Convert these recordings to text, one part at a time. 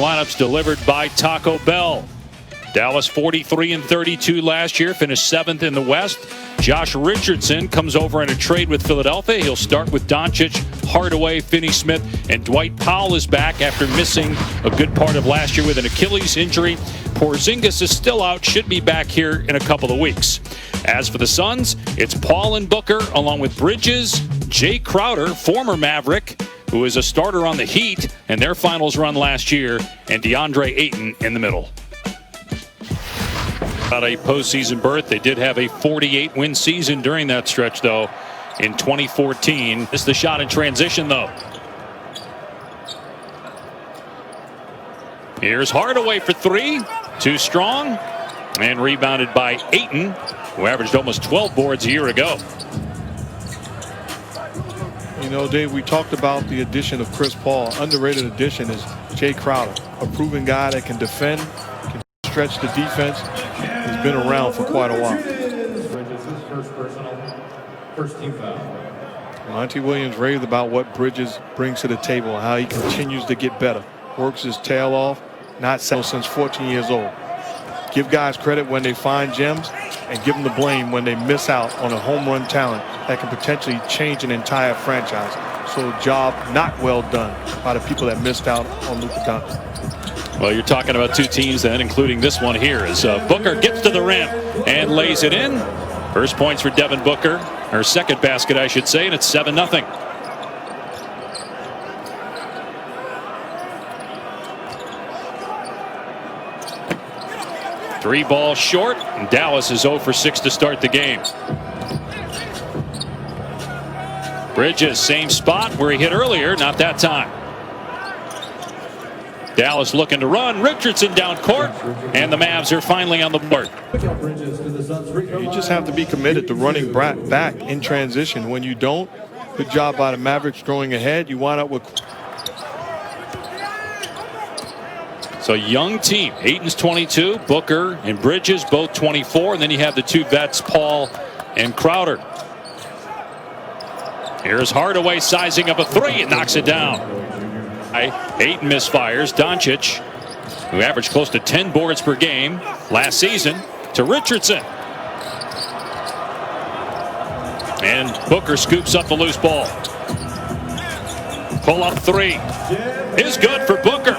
lineups delivered by Taco Bell. Dallas 43-32 last year, finished 7th in the West. Josh Richardson comes over in a trade with Philadelphia. He'll start with Doncic, Hardaway, Finney-Smith, and Dwight Powell is back after missing a good part of last year with an Achilles injury. Porzingis is still out, should be back here in a couple of weeks. As for the Suns, it's Paul and Booker along with Bridges, Jay Crowder, former Maverick, who is a starter on the Heat and their finals run last year, and DeAndre Ayton in the middle. About a postseason berth. They did have a 48-win season during that stretch, though, in 2014. This is the shot in transition, though. Here's Hardaway for three. Too strong. And rebounded by Ayton, who averaged almost 12 boards a year ago. You know, Dave, we talked about the addition of Chris Paul. Underrated addition is Jay Crowder, a proven guy that can defend, can stretch the defense. He's been around for quite a while. Monty Williams raved about what Bridges brings to the table and how he continues to get better. Works his tail off, not settled since 14 years old. Give guys credit when they find gems and give them the blame when they miss out on a home run talent that can potentially change an entire franchise. So job not well done by the people that missed out on Luka Doncic. Well, you're talking about two teams then, including this one here, as Booker gets to the rim and lays it in. First points for Devin Booker, or second basket, I should say, and it's 7-0. Three ball short, and Dallas is 0 for 6 to start the game. Bridges, same spot where he hit earlier, not that time. Dallas looking to run. Richardson down court, and the Mavs are finally on the board. You just have to be committed to running back in transition. When you don't, good job by the Mavericks throwing ahead. You wind up with. So young team. Ayton's 22, Booker and Bridges both 24, and then you have the two vets, Paul and Crowder. Here's Hardaway sizing up a three and knocks it down. Ayton misfires. Doncic, who averaged close to 10 boards per game last season, to Richardson. And Booker scoops up the loose ball. Pull up three is good for Booker.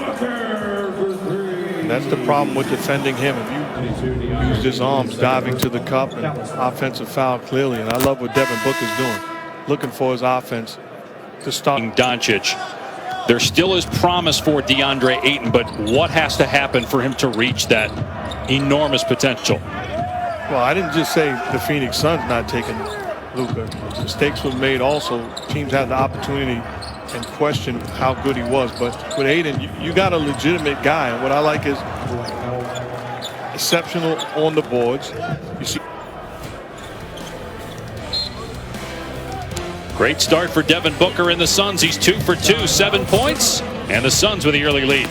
That's the problem with defending him. If you use his arms diving to the cup, and offensive foul clearly. And I love what Devin Booker's doing, looking for his offense to stop. Doncic. There still is promise for DeAndre Ayton, but what has to happen for him to reach that enormous potential? Well, I didn't just say the Phoenix Suns not taking Luka. Mistakes were made also. Teams had the opportunity and question how good he was. But with Ayton, you got a legitimate guy. And what I like is exceptional on the boards. You see. Great start for Devin Booker and the Suns. He's 2 for 2, 7 points, and the Suns with the early lead.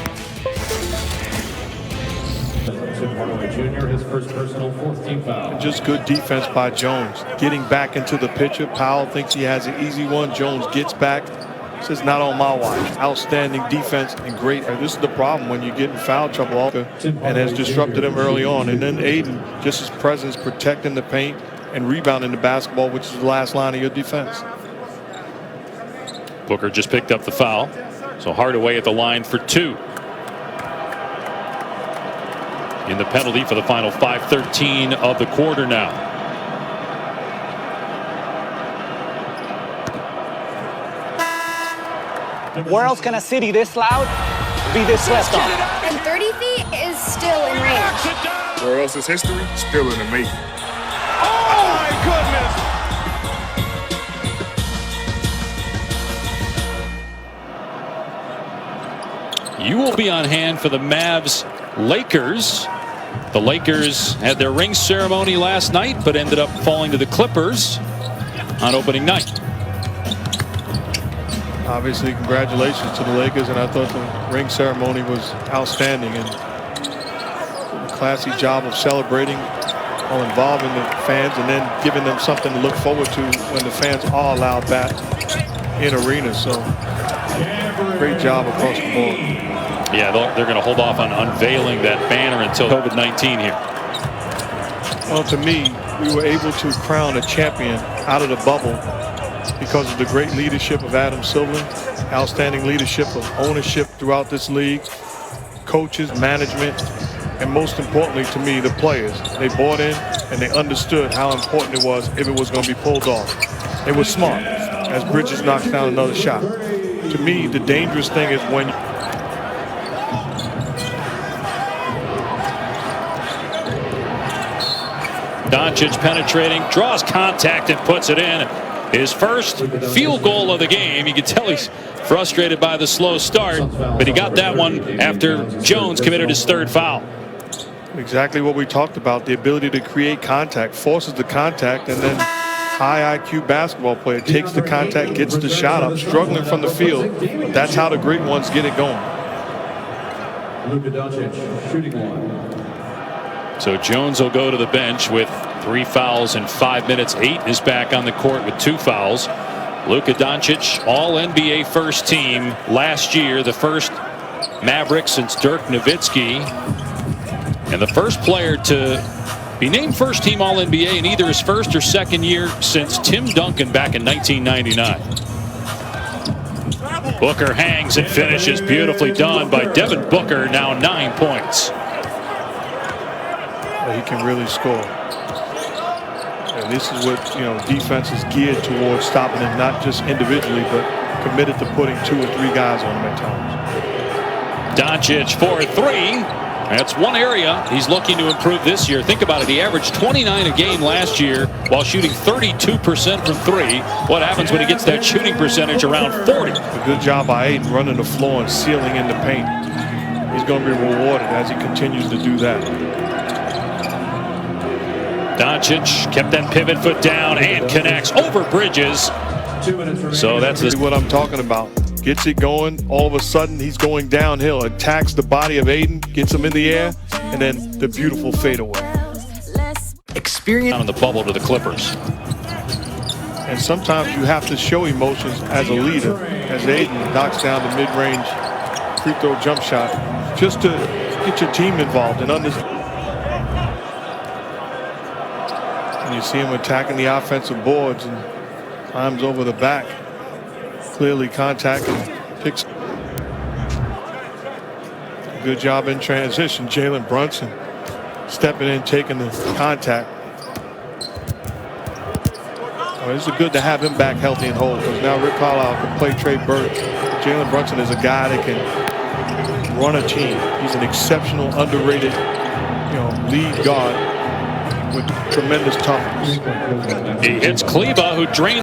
His first personal 14th foul. Just good defense by Jones. Getting back into the picture. Powell thinks he has an easy one. Jones gets back. Says not on my watch. Outstanding defense and great. This is the problem when you get in foul trouble and has disrupted him early on. And then Ayton, just his presence protecting the paint and rebounding the basketball, which is the last line of your defense. Booker just picked up the foul. So Hardaway at the line for 2. In the penalty for the final 5:13 of the quarter now. Where else can a city this loud be this slept on? And 30 feet is still in range. Where else is history? Still in the making. Oh my goodness! You will be on hand for the Mavs Lakers. The Lakers had their ring ceremony last night, but ended up falling to the Clippers on opening night. Obviously, congratulations to the Lakers, and I thought the ring ceremony was outstanding and a classy job of celebrating while involving the fans and then giving them something to look forward to when the fans are allowed back in arenas. So great job across the board. Yeah, they're going to hold off on unveiling that banner until COVID-19 here. Well, to me, we were able to crown a champion out of the bubble because of the great leadership of Adam Silver, outstanding leadership of ownership throughout this league, coaches, management, and most importantly to me, the players. They bought in and they understood how important it was if it was going to be pulled off. They were smart as Bridges knocks down another shot. To me, the dangerous thing is when Doncic penetrating, draws contact and puts it in. His first field goal of the game. You can tell he's frustrated by the slow start, but he got that one after Jones committed his third foul. exactly what we talked about, the ability to create contact, forces the contact, and then high IQ basketball player takes the contact, gets the shot up, struggling from the field. But that's how the great ones get it going. Luka Doncic, shooting one. So Jones will go to the bench with 3 fouls in 5 minutes. 8 is back on the court with 2 fouls. Luka Doncic, all NBA first team last year, the first Mavericks since Dirk Nowitzki, and the first player to be named first team all NBA in either his first or second year since Tim Duncan back in 1999. Booker hangs and finishes, beautifully done by Devin Booker, now 9 points. He can really score. And this is what, defense is geared towards, stopping him not just individually, but committed to putting 2 or 3 guys on him at times. Doncic for 3. That's one area he's looking to improve this year. Think about it. He averaged 29 a game last year while shooting 32% from 3. What happens when he gets that shooting percentage around 40? A good job by Ayton running the floor and sealing in the paint. He's going to be rewarded as he continues to do that. Doncic kept that pivot foot down and connects over Bridges. 2 minutes remaining. So that's what I'm talking about. Gets it going. All of a sudden, he's going downhill. Attacks the body of Ayton, gets him in the air, and then the beautiful fadeaway. Experience on the bubble to the Clippers. And sometimes you have to show emotions as a leader, as Ayton knocks down the mid-range free throw jump shot, just to get your team involved and understand. And you see him attacking the offensive boards and climbs over the back. Clearly contact and picks. Good job in transition. Jalen Brunson stepping in, taking the contact. Well, it's good to have him back healthy and whole, because now Rick Carlisle can play Trey Burke. Jalen Brunson is a guy that can run a team. He's an exceptional, underrated, lead guard with tremendous toughness. He hits Kleba, who drains